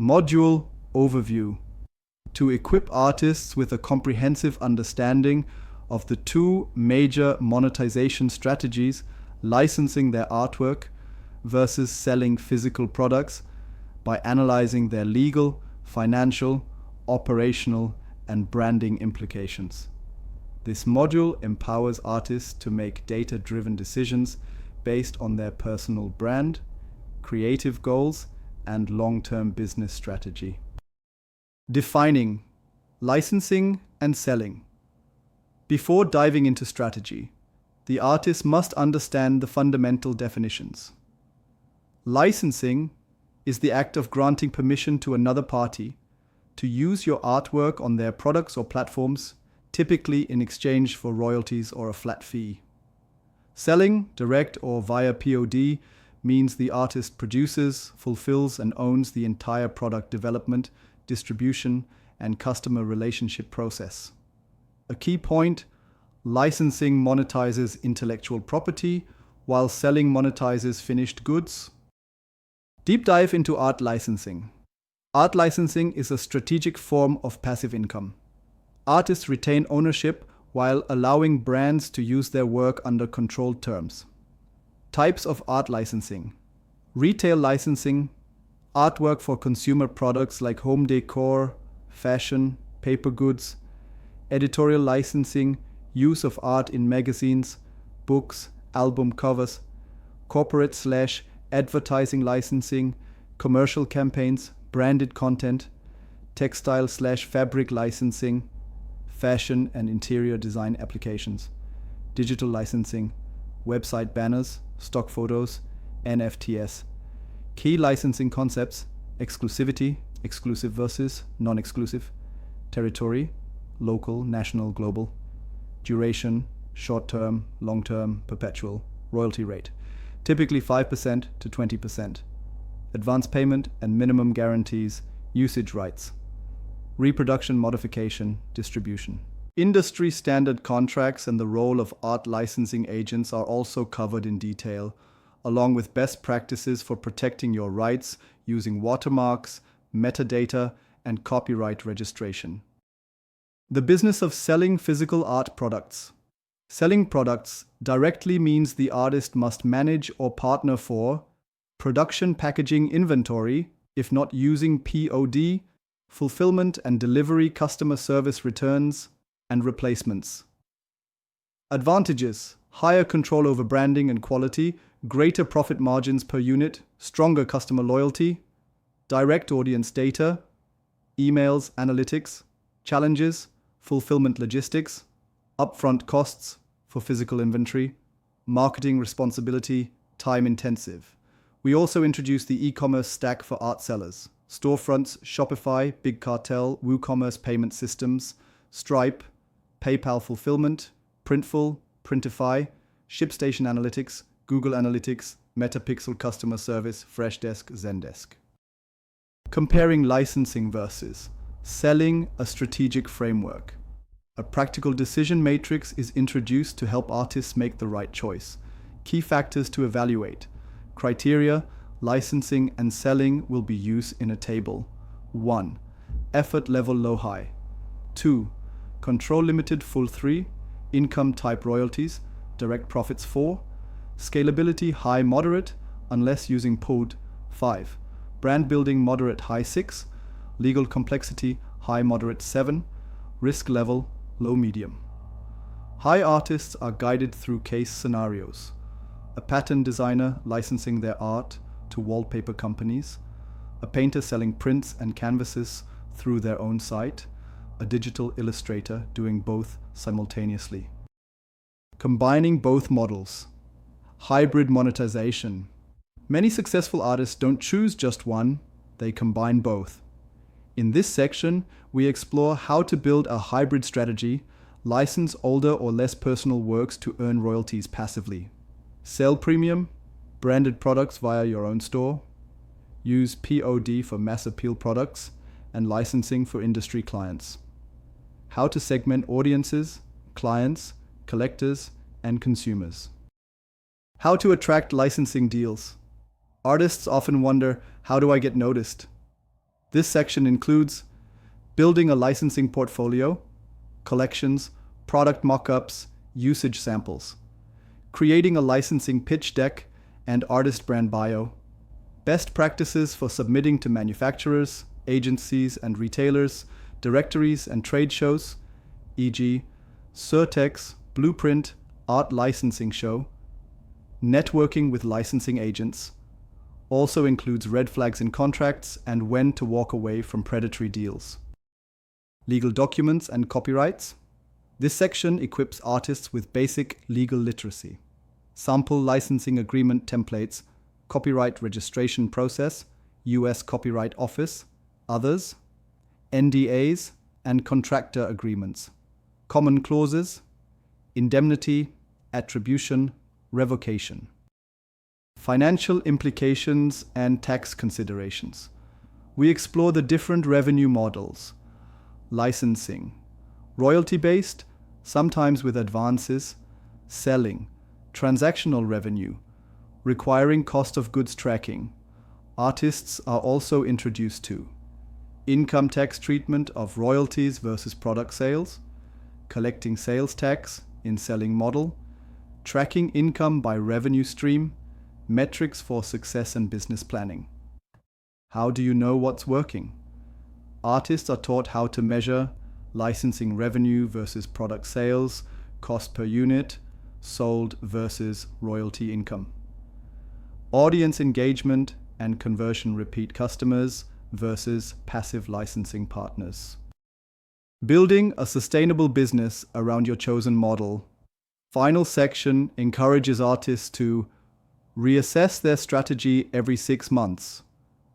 Module Overview. To equip artists with a comprehensive understanding of the two major monetization strategies, licensing their artwork versus selling physical products, by analyzing their legal, financial, operational, and branding implications. This module empowers artists to make data-driven decisions based on their personal brand, creative goals, and long-term business strategy. Defining licensing and selling. Before diving into strategy, the artist must understand the fundamental definitions. Licensing is the act of granting permission to another party to use your artwork on their products or platforms, typically in exchange for royalties or a flat fee. Selling, direct or via POD, means the artist produces, fulfills, and owns the entire product development, distribution, and customer relationship process. A key point: licensing monetizes intellectual property, while selling monetizes finished goods. Deep dive into art licensing. Art licensing is a strategic form of passive income. Artists retain ownership while allowing brands to use their work under controlled terms. Types of art licensing. Retail licensing, artwork for consumer products like home decor, fashion, paper goods. Editorial licensing, use of art in magazines, books, album covers. Corporate/advertising licensing, commercial campaigns, branded content. Textile/fabric licensing, fashion and interior design applications. Digital licensing, website banners, stock photos, NFTs. Key licensing concepts: exclusivity, exclusive versus non-exclusive. Territory, local, national, global. Duration, short-term, long-term, perpetual. Royalty rate, typically 5% to 20%. Advance payment and minimum guarantees. Usage rights. Reproduction, modification, distribution. Industry standard contracts and the role of art licensing agents are also covered in detail, along with best practices for protecting your rights using watermarks, metadata, and copyright registration. The business of selling physical art products. Selling products directly means the artist must manage or partner for production, packaging, inventory, if not using POD, fulfillment and delivery, customer service, returns, and replacements. Advantages: higher control over branding and quality, greater profit margins per unit, stronger customer loyalty, direct audience data, emails, analytics. Challenges: fulfillment logistics, upfront costs for physical inventory, marketing responsibility, time intensive. We also introduced the e-commerce stack for art sellers: storefronts, Shopify, Big Cartel, WooCommerce payment systems, Stripe, PayPal fulfillment, Printful, Printify, ShipStation Analytics, Google Analytics, Metapixel customer service, Freshdesk, Zendesk. Comparing licensing versus selling: a strategic framework. A practical decision matrix is introduced to help artists make the right choice. Key factors to evaluate. Criteria: licensing and selling will be used in a table. 1. Effort level low-high. 2. Control limited full 3. Income type royalties. Direct profits 4. Scalability high moderate, unless using POD 5. Brand building moderate high 6. Legal complexity high moderate 7. Risk level low medium. High artists are guided through case scenarios. A pattern designer licensing their art to wallpaper companies. A painter selling prints and canvases through their own site. A digital illustrator doing both simultaneously. Combining both models. Hybrid monetization. Many successful artists don't choose just one, they combine both. In this section, we explore how to build a hybrid strategy, license older or less personal works to earn royalties passively. Sell premium, branded products via your own store. Use POD for mass appeal products and licensing for industry clients. How to segment audiences, clients, collectors, and consumers. How to attract licensing deals. Artists often wonder, how do I get noticed? This section includes building a licensing portfolio, collections, product mock-ups, usage samples, creating a licensing pitch deck and artist brand bio, best practices for submitting to manufacturers, agencies and retailers, directories and trade shows, e.g., Surtex, Blueprint, Art Licensing Show, networking with licensing agents, also includes red flags in contracts and when to walk away from predatory deals. Legal documents and copyrights. This section equips artists with basic legal literacy. Sample licensing agreement templates, copyright registration process, US Copyright Office, others, NDAs and contractor agreements, common clauses, indemnity, attribution, revocation. Financial implications and tax considerations. We explore the different revenue models. Licensing, royalty-based, sometimes with advances, selling, transactional revenue, requiring cost of goods tracking. Artists are also introduced to income tax treatment of royalties versus product sales, collecting sales tax in selling model, tracking income by revenue stream, metrics for success and business planning. How do you know what's working? Artists are taught how to measure licensing revenue versus product sales, cost per unit, sold versus royalty income. Audience engagement and conversion repeat customers versus passive licensing partners. Building a sustainable business around your chosen model. Final section encourages artists to reassess their strategy every 6 months.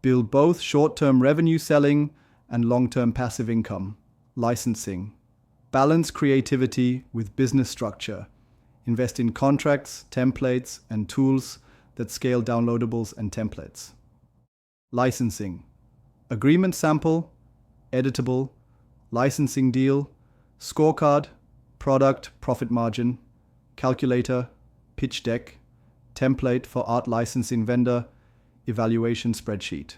Build both short-term revenue selling and long-term passive income. Licensing. Balance creativity with business structure. Invest in contracts, templates, and tools that scale downloadables and templates. Licensing. Agreement sample, editable, licensing deal, scorecard, product profit margin, calculator, pitch deck, template for art licensing vendor, evaluation spreadsheet.